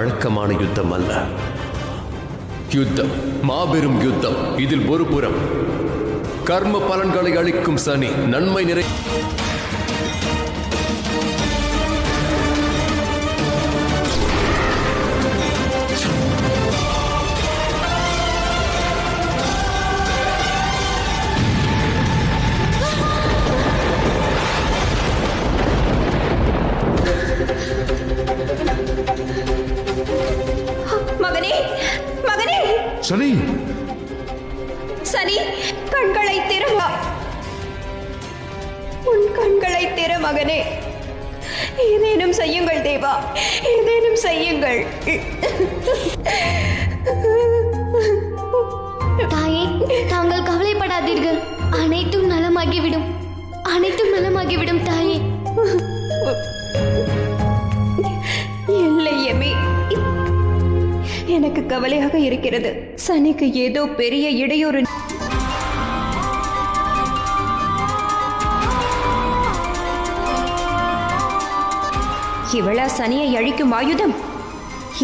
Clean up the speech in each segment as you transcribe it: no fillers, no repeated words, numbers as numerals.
வழக்கமான யுத்தம் அல்ல. யுத்தம், மாபெரும் யுத்தம். இதில் ஒரு புறம் கர்ம பலன்களை அளிக்கும் சனி நன்மை நிறை சனி, சனி, கண்களை திற. உன் கண்களை திற மகனே. ஏதேனும் செய்யுங்கள் தேவா, ஏதேனும் செய்யுங்கள். தாயே, தாங்கள் கவலைப்படாதீர்கள். அனைத்தும் நலமாகிவிடும், அனைத்தும் நலமாகிவிடும் தாயே. இல்லை எமி, எனக்கு கவலையாக இருக்கிறது. சனிக்கு ஏதோ பெரிய இடையூறு. இவளா சனியை அழிக்கும் ஆயுதம்?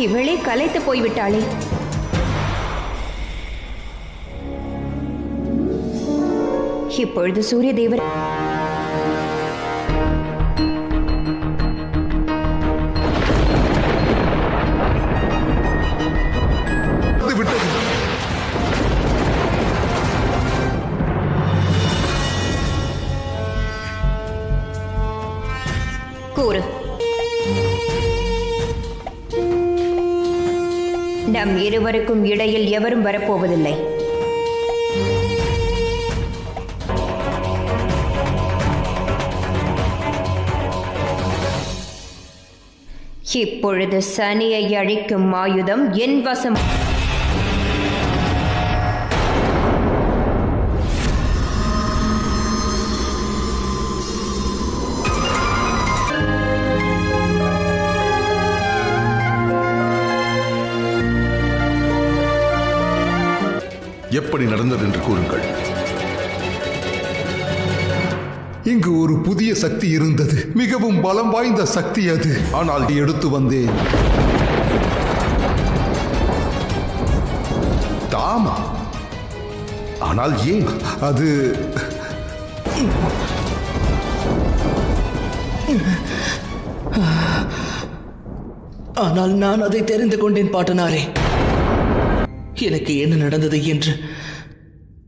இவளே கலைத்து போய்விட்டாளே. இப்பொழுது சூரிய தேவர் கூறு. நம் இருவருக்கும் இடையில் எவரும் வரப்போவதில்லை. இப்பொழுது சனியை அழிக்கும் ஆயுதம் என் வசம். எப்படி நடந்தது என்று கூறுங்கள். இங்கு ஒரு புதிய சக்தி இருந்தது, மிகவும் பலம் வாய்ந்த சக்தி அது. ஆனால் எடுத்து வந்தேன். தாமா? ஆனால் ஏன்? அது ஆனால் நான் அதை தெரிந்து கொண்டேன் பாட்டனாரே. எனக்கு என்ன நடந்தது என்று